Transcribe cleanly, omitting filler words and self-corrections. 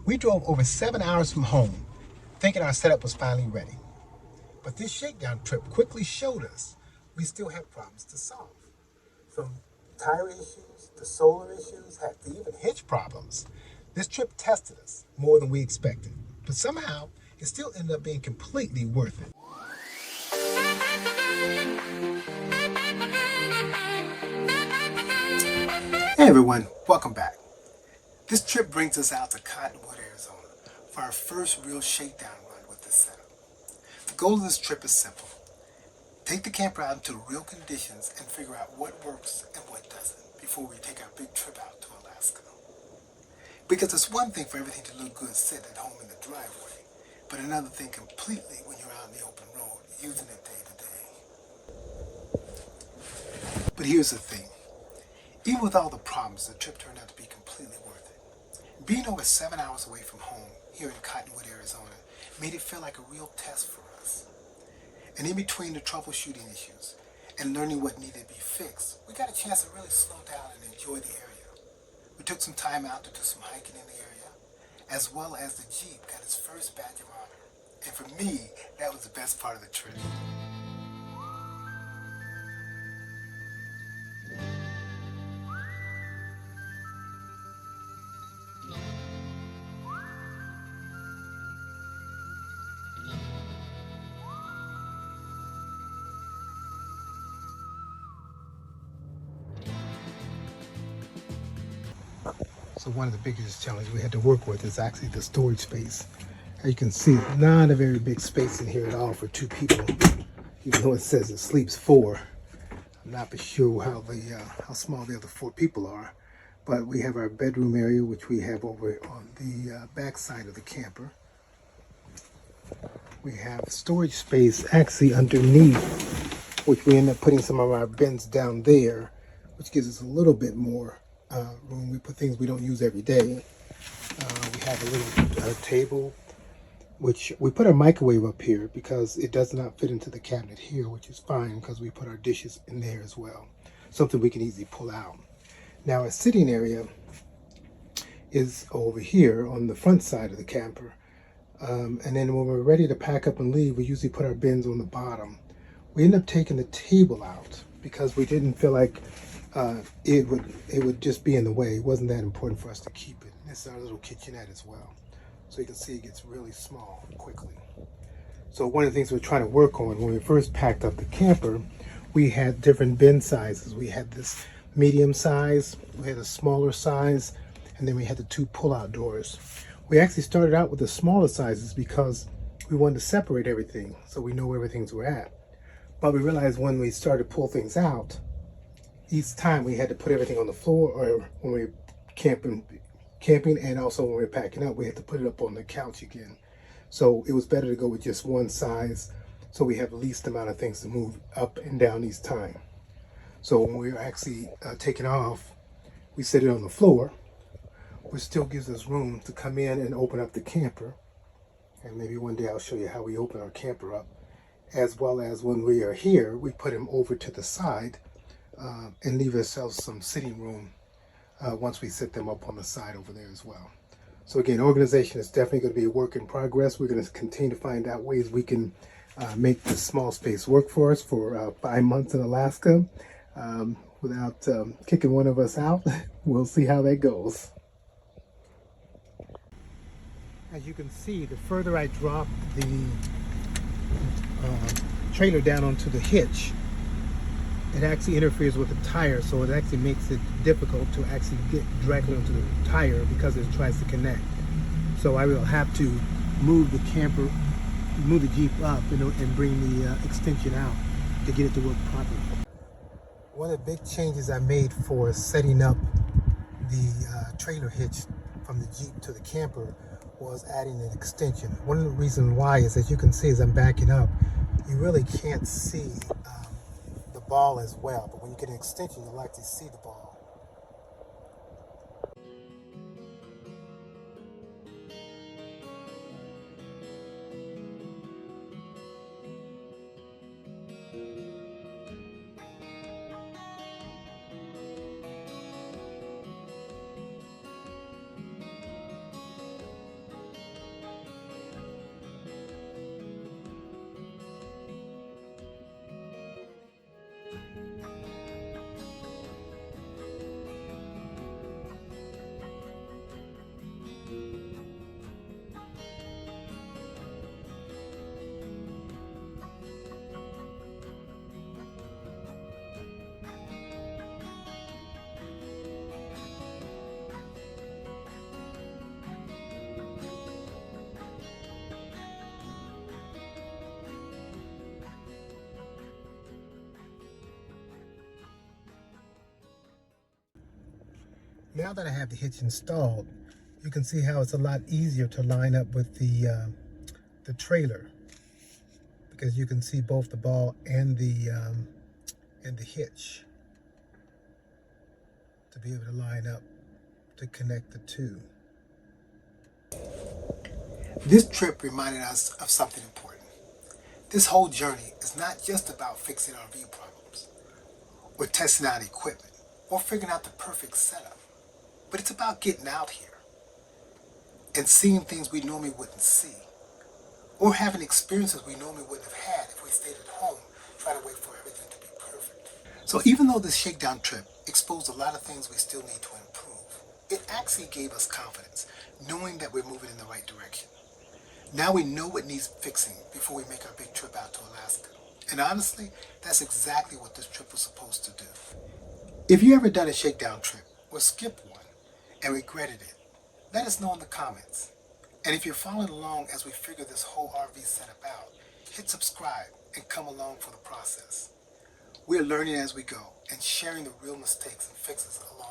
We drove over 7 hours from home, thinking our setup was finally ready. But this shakedown trip quickly showed us we still have problems to solve. From tire issues to solar issues, heck, to even hitch problems. This trip tested us more than we expected, but somehow it still ended up being completely worth it. Hey everyone, welcome back. This trip brings us out to Cottonwood, Arizona for our first real shakedown run with this setup. The goal of this trip is simple. Take the camper out into real conditions and figure out what works and what doesn't before we take our big trip out to Alaska. Because it's one thing for everything to look good sitting at home in the driveway, but another thing completely when you're out on the open road using it day to day. But here's the thing. Even with all the problems, the trip turned out to be completely worth it. Being over 7 hours away from home here in Cottonwood, Arizona, made it feel like a real test for us. And in between the troubleshooting issues and learning what needed to be fixed, we got a chance to really slow down and enjoy the area. We took some time out to do some hiking in the area, as well as the Jeep got its first badge of honor. And for me, that was the best part of the trip. So one of the biggest challenges we had to work with is actually the storage space. As you can see, not a very big space in here at all for two people, even though it says it sleeps four. I'm not for sure how small the other four people are, but we have our bedroom area, which we have over on the back side of the camper. We have storage space actually underneath, which we end up putting some of our bins down there, which gives us a little bit more room. We put things we don't use every day. We have a little table, which we put our microwave up here because it does not fit into the cabinet here, which is fine because we put our dishes in there as well. Something we can easily pull out. Now our sitting area is over here on the front side of the camper. And then when we're ready to pack up and leave, we usually put our bins on the bottom. We end up taking the table out because we didn't feel like it would just be in the way. It wasn't that important for us to keep it. This is our little kitchenette as well. So you can see it gets really small quickly. So one of the things we're trying to work on, when we first packed up the camper, we had different bin sizes. We had this medium size, we had a smaller size, and then we had the two pull-out doors. We actually started out with the smaller sizes because we wanted to separate everything so we know where everything's were at. But we realized when we started to pull things out, each time we had to put everything on the floor, or when we were camping and also when we were packing up, we had to put it up on the couch again. So it was better to go with just one size so we have the least amount of things to move up and down each time. So when we were actually taking off, we set it on the floor, which still gives us room to come in and open up the camper. And maybe one day I'll show you how we open our camper up. As well as when we are here, we put him over to the side and leave ourselves some sitting room once we set them up on the side over there as well. So again, organization is definitely going to be a work in progress. We're going to continue to find out ways we can make this small space work for us for 5 months in Alaska without kicking one of us out. We'll see how that goes. As you can see, the further I drop the trailer down onto the hitch, it actually interferes with the tire, so it actually makes it difficult to actually get directly onto the tire because it tries to connect. So I will have to move the camper, move the Jeep up and bring the extension out to get it to work properly. One of the big changes I made for setting up the trailer hitch from the Jeep to the camper was adding an extension. One of the reasons why is, as you can see as I'm backing up, you really can't see the ball as well, but when you get an extension, you'll actually see the ball. Now that I have the hitch installed, you can see how it's a lot easier to line up with the trailer, because you can see both the ball and the hitch to be able to line up to connect the two. This trip reminded us of something important. This whole journey is not just about fixing RV problems or testing out equipment or figuring out the perfect setup, but it's about getting out here and seeing things we normally wouldn't see, or having experiences we normally wouldn't have had if we stayed at home trying to wait for everything to be perfect. So even though this shakedown trip exposed a lot of things we still need to improve, it actually gave us confidence, knowing that we're moving in the right direction. Now we know what needs fixing before we make our big trip out to Alaska. And honestly, that's exactly what this trip was supposed to do. If you ever done a shakedown trip or skipped one and regretted it, let us know in the comments. And if you're following along as we figure this whole RV setup out, hit subscribe and come along for the process. We're learning as we go and sharing the real mistakes and fixes along